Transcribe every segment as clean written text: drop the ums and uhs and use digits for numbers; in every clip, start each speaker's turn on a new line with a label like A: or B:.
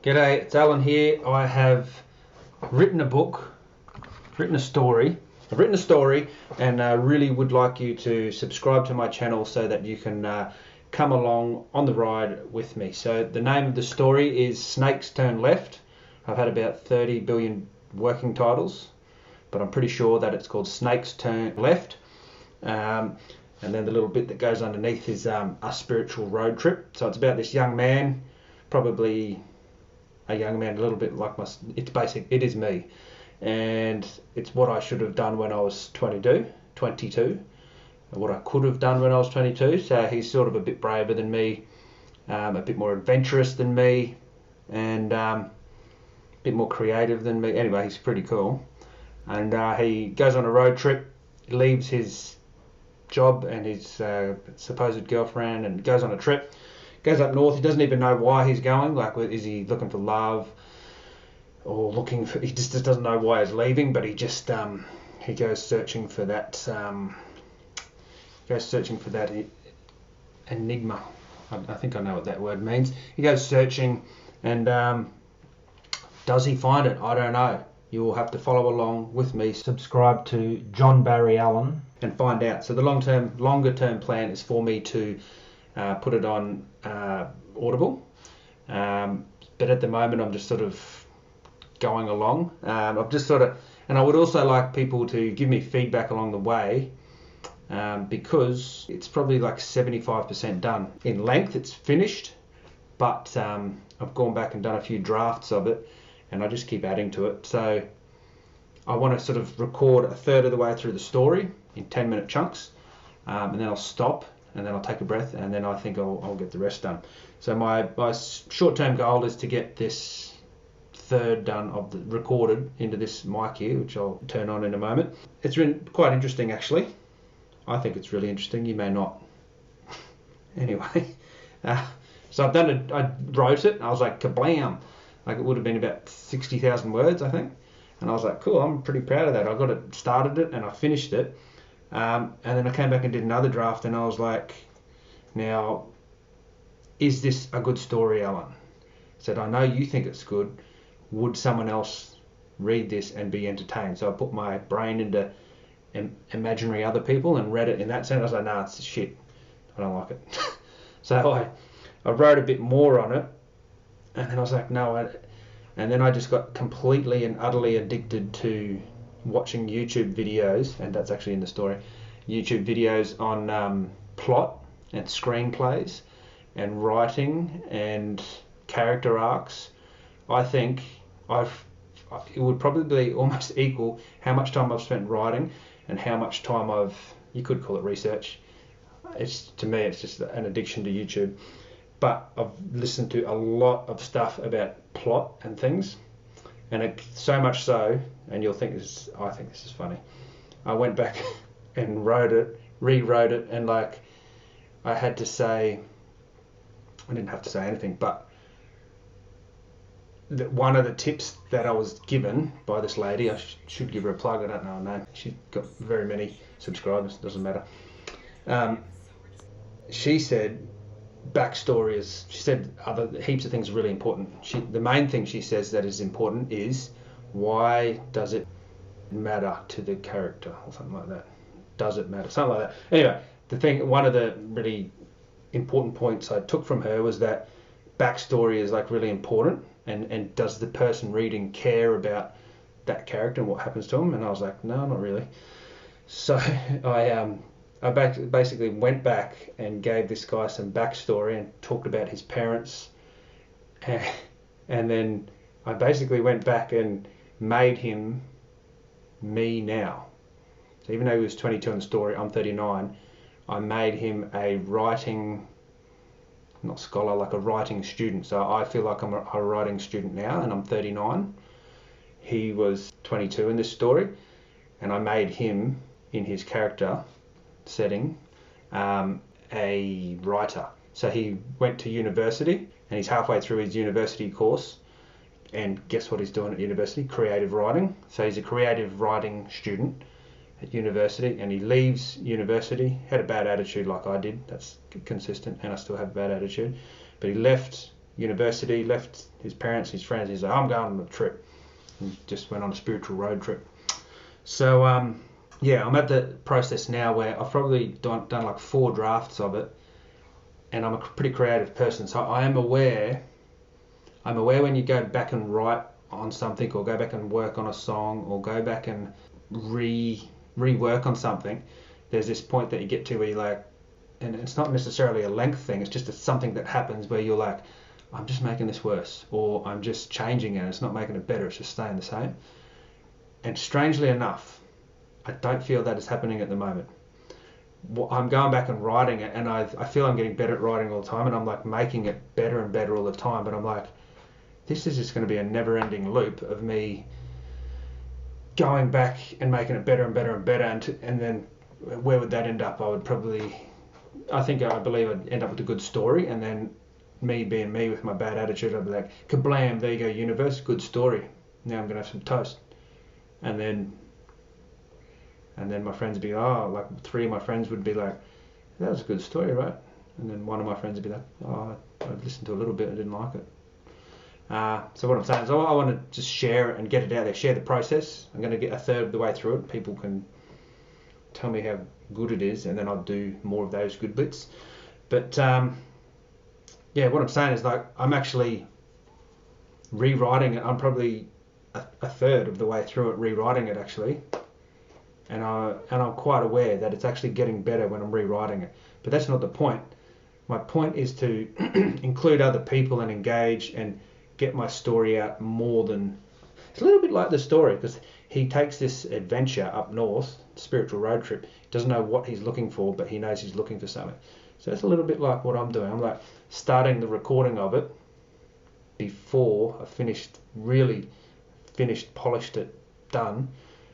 A: G'day, it's Alan here. I have written a book, written a story. I've written a story and really would like you to subscribe to my channel so that you can come along on the ride with me. So the name of the story is Snakes Turn Left. I've had about 30 billion working titles, but I'm pretty sure that it's called Snakes Turn Left. And then the little bit that goes underneath is A Spiritual Road Trip. So it's about this young man, probably a young man a little bit like it is me, and it's what I should have done when I was 22, what I could have done when I was 22. So he's sort of a bit braver than me, a bit more adventurous than me, and a bit more creative than me. Anyway, he's pretty cool, and he goes on a road trip, leaves his job and his supposed girlfriend and goes on a trip. Goes up north. He doesn't even know why he's going. Like, is he looking for love, or looking for? He just doesn't know why he's leaving. But he just he goes searching for that. Enigma. I think I know what that word means. He goes searching, and does he find it? I don't know. You will have to follow along with me. Subscribe to John Barry Allen and find out. So the longer term plan is for me to put it on Audible, but at the moment I'm just sort of going along. And I would also like people to give me feedback along the way, because it's probably like 75% done in length. It's finished, but I've gone back and done a few drafts of it, and I just keep adding to it. So I want to sort of record a third of the way through the story in 10-minute chunks, and then I'll stop, and then I'll take a breath, and then I think I'll get the rest done. So my short-term goal is to get this third done of the recorded into this mic here, which I'll turn on in a moment. It's been quite interesting, actually. I think it's really interesting. You may not. Anyway, so I've done it. I wrote it, and I was like, kablam! Like, it would have been about 60,000 words, I think. And I was like, cool. I'm pretty proud of that. I got it, started it, and I finished it. And then I came back and did another draft, and I was like, now, is this a good story, Alan? I said, I know you think it's good. Would someone else read this and be entertained? So I put my brain into imaginary other people and read it in that sense. I was like, nah, it's shit. I don't like it. So I wrote a bit more on it, and then I was like, no. And then I just got completely and utterly addicted to watching YouTube videos, and that's actually in the story, YouTube videos on plot and screenplays and writing and character arcs. I think it would probably almost equal how much time I've spent writing and how much time you could call it research. To me, it's just an addiction to YouTube. But I've listened to a lot of stuff about plot and things, and so much so, and I think this is funny. I went back and rewrote it, and like, I didn't have to say anything, but one of the tips that I was given by this lady, I should give her a plug, I don't know her name. She's got very many subscribers, doesn't matter. She said, she said other heaps of things are really important. The main thing she says that is important is, why does it matter to the character, or something like that. Does it matter? Something like that. Anyway, one of the really important points I took from her was that backstory is like really important, and does the person reading care about that character and what happens to them? And I was like, no, not really. So I basically went back and gave this guy some backstory and talked about his parents, and then I basically went back and made him me now. So even though he was 22 in the story, I'm 39, I made him a writing, not scholar, like a writing student. So I feel like I'm a writing student now, and I'm 39. He was 22 in this story, and I made him, in his character setting, a writer. So he went to university, and he's halfway through his university course, and guess what he's doing at university? Creative writing. So he's a creative writing student at university, and he leaves university, had a bad attitude like I did, that's consistent, and I still have a bad attitude, but he left university, left his parents, his friends. He's like, I'm going on a trip. And just went on a spiritual road trip. So, yeah, I'm at the process now where I've probably done like 4 drafts of it, and I'm a pretty creative person. So I'm aware when you go back and write on something, or go back and work on a song, or go back and rework on something, there's this point that you get to where you're like, and it's not necessarily a length thing, it's just something that happens where you're like, I'm just making this worse, or I'm just changing it, it's not making it better, it's just staying the same. And strangely enough, I don't feel that is happening at the moment. I'm going back and writing it, and I feel I'm getting better at writing all the time, and I'm like making it better and better all the time, but I'm like, this is just going to be a never-ending loop of me going back and making it better and better and better, and then where would that end up? I believe I'd end up with a good story, and then me being me with my bad attitude, I'd be like, kablam, there you go, universe, good story. Now I'm going to have some toast. And then my friends would be, like 3 of my friends would be like, that was a good story, right? And then one of my friends would be like, I listened to a little bit and didn't like it. So what I'm saying is I want to just share it and get it out there, share the process. I'm going to get a third of the way through it. People can tell me how good it is, and then I'll do more of those good bits. But yeah, what I'm saying is like I'm actually rewriting it. I'm probably a third of the way through it, rewriting it actually. And I'm quite aware that it's actually getting better when I'm rewriting it. But that's not the point. My point is to include other people and engage and get my story out more than... It's a little bit like the story, because he takes this adventure up north, spiritual road trip. He doesn't know what he's looking for, but he knows he's looking for something. So it's a little bit like what I'm doing. I'm like starting the recording of it before I polished it, done.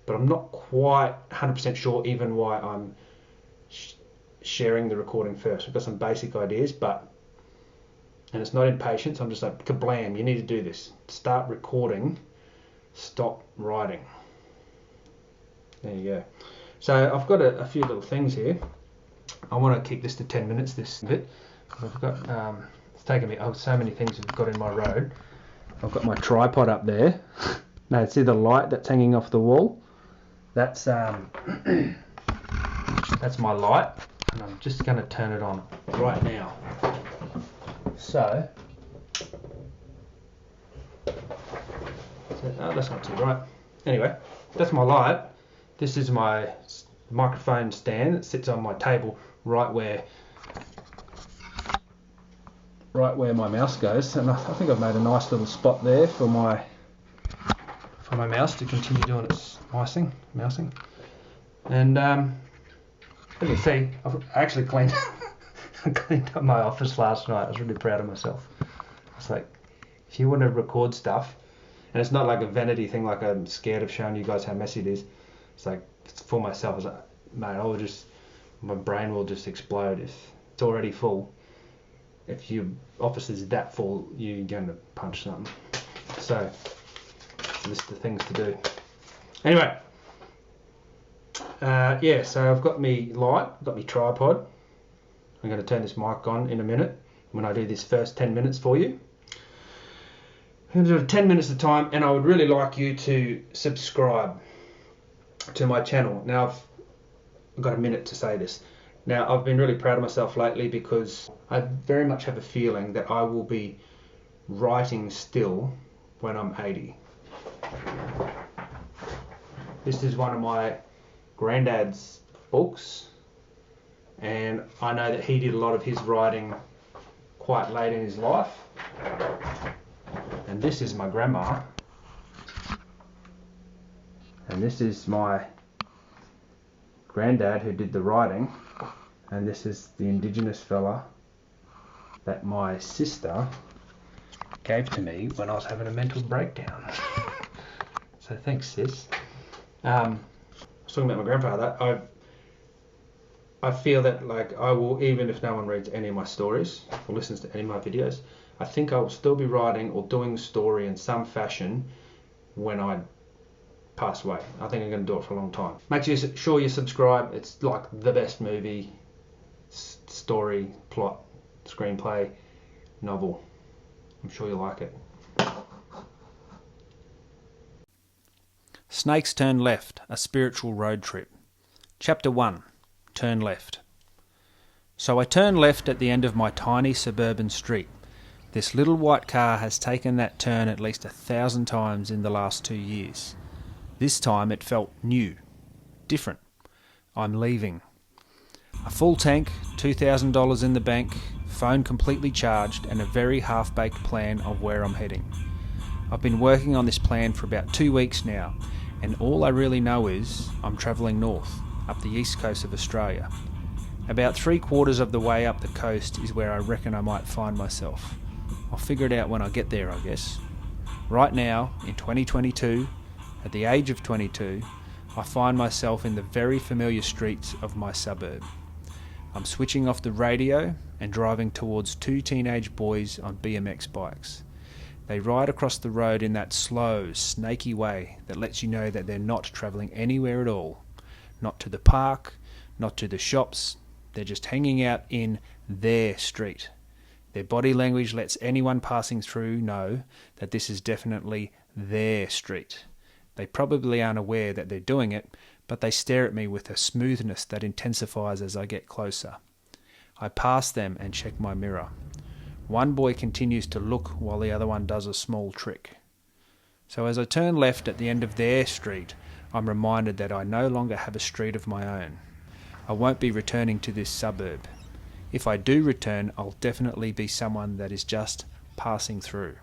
A: But I'm not quite 100% sure even why I'm sharing the recording first. I've got some basic ideas, and it's not impatience. I'm just like, kablam, you need to do this. Start recording, stop writing. There you go. So I've got a few little things here. I want to keep this to 10 minutes, this bit. I've got, it's taken me, so many things I've got in my road. I've got my tripod up there. No, see the light that's hanging off the wall? That's my light, and I'm just going to turn it on right now. So that's not too bright. Anyway, that's my light. This is my microphone stand that sits on my table right where my mouse goes, and I think I've made a nice little spot there for my mouse to continue doing its mousing. And as you can see, I actually cleaned up my office last night. I was really proud of myself. It's like, if you want to record stuff, and it's not like a vanity thing, like I'm scared of showing you guys how messy it is. It's like, for myself, I was like, mate, my brain will just explode if it's already full. If your office is that full, you're going to punch something. So, this is the things to do. Anyway, yeah, so I've got me light, I've got me tripod. I'm going to turn this mic on in a minute when I do this first 10 minutes for you. I'm going to do it 10 minutes at a time, and I would really like you to subscribe to my channel. Now, I've got a minute to say this. Now, I've been really proud of myself lately because I very much have a feeling that I will be writing still when I'm 80. This is one of my granddad's books, and I know that he did a lot of his writing quite late in his life. And this is my grandma, and this is my granddad who did the writing, and this is the Indigenous fella that my sister gave to me when I was having a mental breakdown. So thanks, sis. I was talking about my grandfather. I feel that like I will, even if no one reads any of my stories or listens to any of my videos, I think I will still be writing or doing story in some fashion when I pass away. I think I'm going to do it for a long time. Make sure you subscribe. It's like the best movie, story, plot, screenplay, novel I'm sure you'll like it.
B: Snakes Turn Left, a spiritual road trip. Chapter 1, Turn Left. So I turn left at the end of my tiny suburban street. This little white car has taken that turn at least 1,000 times in the last 2 years. This time it felt new, different. I'm leaving. A full tank, $2,000 in the bank, phone completely charged, and a very half-baked plan of where I'm heading. I've been working on this plan for about 2 weeks now, and all I really know is I'm travelling north, up the east coast of Australia. About 3/4 of the way up the coast is where I reckon I might find myself. I'll figure it out when I get there, I guess. Right now, in 2022, at the age of 22, I find myself in the very familiar streets of my suburb. I'm switching off the radio and driving towards 2 teenage boys on BMX bikes. They ride across the road in that slow, snaky way that lets you know that they're not travelling anywhere at all. Not to the park, not to the shops, they're just hanging out in their street. Their body language lets anyone passing through know that this is definitely their street. They probably aren't aware that they're doing it, but they stare at me with a smoothness that intensifies as I get closer. I pass them and check my mirror. One boy continues to look while the other one does a small trick. So as I turn left at the end of their street, I'm reminded that I no longer have a street of my own. I won't be returning to this suburb. If I do return, I'll definitely be someone that is just passing through.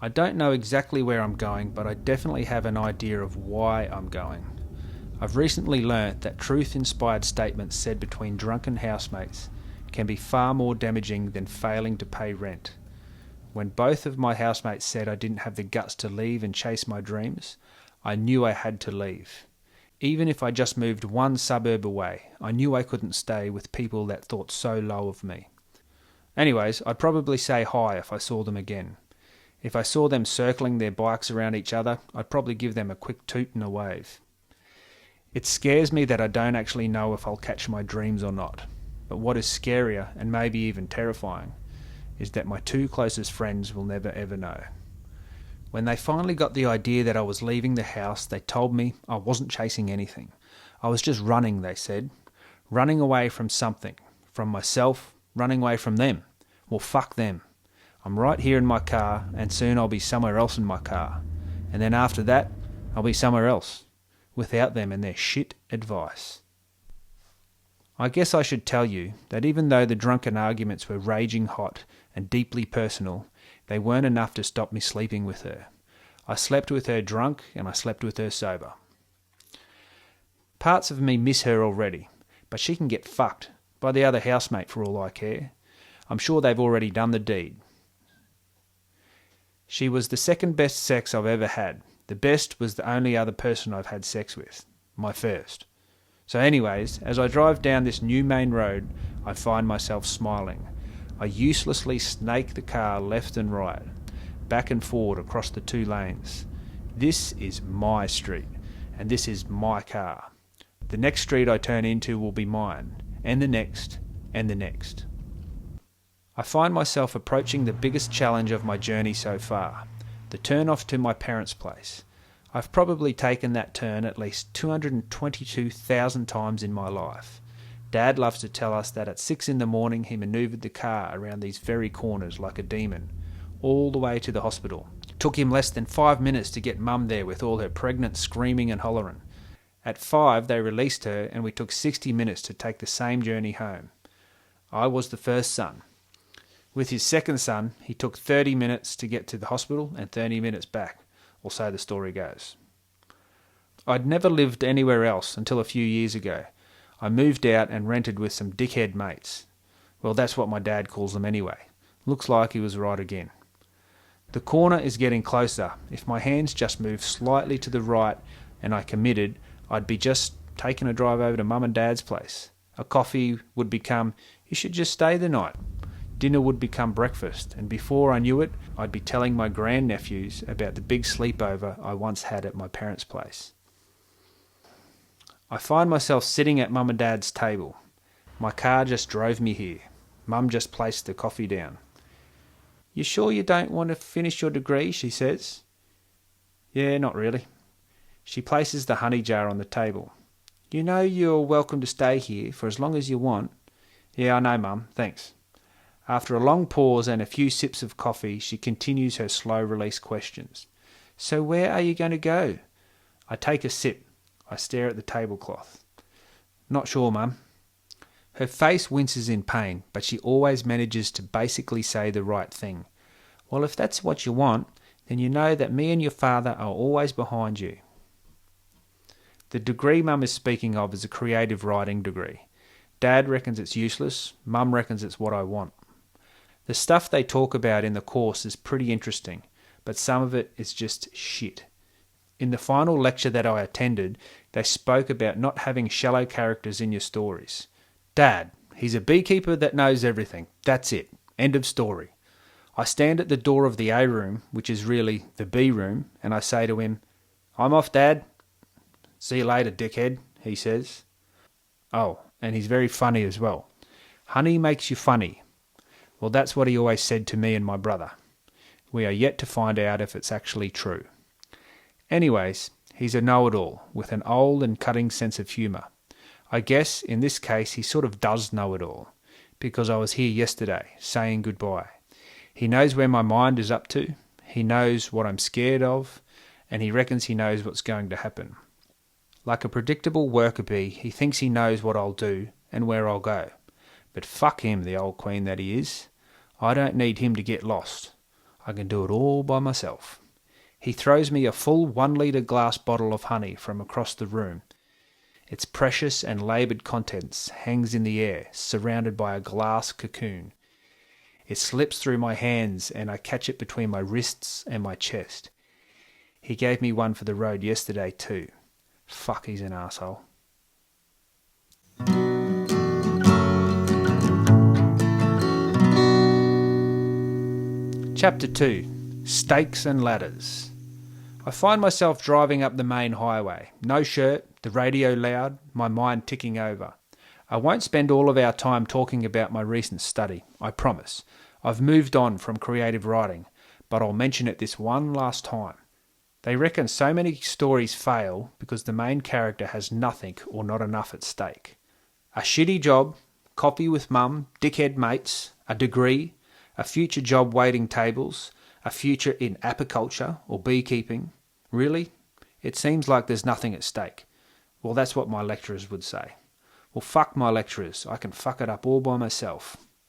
B: I don't know exactly where I'm going, but I definitely have an idea of why I'm going. I've recently learnt that truth-inspired statements said between drunken housemates can be far more damaging than failing to pay rent. When both of my housemates said I didn't have the guts to leave and chase my dreams, I knew I had to leave. Even if I just moved one suburb away, I knew I couldn't stay with people that thought so low of me. Anyways, I'd probably say hi if I saw them again. If I saw them circling their bikes around each other, I'd probably give them a quick toot and a wave. It scares me that I don't actually know if I'll catch my dreams or not. But what is scarier, and maybe even terrifying, is that my 2 closest friends will never ever know. When they finally got the idea that I was leaving the house, they told me I wasn't chasing anything. I was just running, they said. Running away from something. From myself, running away from them. Well, fuck them. I'm right here in my car, and soon I'll be somewhere else in my car. And then after that, I'll be somewhere else. Without them and their shit advice. I guess I should tell you that even though the drunken arguments were raging hot and deeply personal, they weren't enough to stop me sleeping with her. I slept with her drunk and I slept with her sober. Parts of me miss her already, but she can get fucked by the other housemate for all I care. I'm sure they've already done the deed. She was the second best sex I've ever had. The best was the only other person I've had sex with. My first. So anyways, as I drive down this new main road, I find myself smiling. I uselessly snake the car left and right, back and forward across the 2 lanes. This is my street, and this is my car. The next street I turn into will be mine, and the next, and the next. I find myself approaching the biggest challenge of my journey so far, the turn off to my parents' place. I've probably taken that turn at least 222,000 times in my life. Dad loves to tell us that at 6 in the morning he manoeuvred the car around these very corners like a demon, all the way to the hospital. It took him less than 5 minutes to get Mum there with all her pregnant screaming and hollering. At 5 they released her and we took 60 minutes to take the same journey home. I was the first son. With his second son, he took 30 minutes to get to the hospital and 30 minutes back, or so the story goes. I'd never lived anywhere else until a few years ago. I moved out and rented with some dickhead mates. Well, that's what my dad calls them anyway. Looks like he was right again. The corner is getting closer. If my hands just moved slightly to the right and I committed, I'd be just taking a drive over to Mum and Dad's place. A coffee would become, you should just stay the night. Dinner would become breakfast, and before I knew it, I'd be telling my grandnephews about the big sleepover I once had at my parents' place. I find myself sitting at Mum and Dad's table. My car just drove me here. Mum just placed the coffee down. You sure you don't want to finish your degree, she says. Yeah, not really. She places the honey jar on the table. You know you're welcome to stay here for as long as you want. Yeah, I know, Mum, thanks. After a long pause and a few sips of coffee, she continues her slow-release questions. So where are you going to go? I take a sip. I stare at the tablecloth. Not sure, Mum. Her face winces in pain, but she always manages to basically say the right thing. Well, if that's what you want, then you know that me and your father are always behind you. The degree Mum is speaking of is a creative writing degree. Dad reckons it's useless, Mum reckons it's what I want. The stuff they talk about in the course is pretty interesting, but some of it is just shit. In the final lecture that I attended, they spoke about not having shallow characters in your stories. Dad, he's a beekeeper that knows everything. That's it. End of story. I stand at the door of the A room, which is really the B room, and I say to him, I'm off, Dad. See you later, dickhead, he says. Oh, and he's very funny as well. Honey makes you funny. Well, that's what he always said to me and my brother. We are yet to find out if it's actually true. Anyways, he's a know-it-all, with an old and cutting sense of humour. I guess, in this case, he sort of does know it all, because I was here yesterday, saying goodbye. He knows where my mind is up to, he knows what I'm scared of, and he reckons he knows what's going to happen. Like a predictable worker bee, he thinks he knows what I'll do and where I'll go. But fuck him, the old queen that he is. I don't need him to get lost. I can do it all by myself. He throws me a full 1 litre glass bottle of honey from across the room. Its precious and laboured contents hangs in the air, surrounded by a glass cocoon. It slips through my hands and I catch it between my wrists and my chest. He gave me one for the road yesterday too. Fuck, he's an arsehole. Chapter 2. Stakes and Ladders. I find myself driving up the main highway. No shirt, the radio loud, my mind ticking over. I won't spend all of our time talking about my recent study, I promise. I've moved on from creative writing, but I'll mention it this one last time. They reckon so many stories fail because the main character has nothing or not enough at stake. A shitty job, coffee with mum, dickhead mates, a degree, a future job waiting tables, a future in apiculture or beekeeping. Really? It seems like there's nothing at stake. Well, that's what my lecturers would say. Well, fuck my lecturers. I can fuck it up all by myself.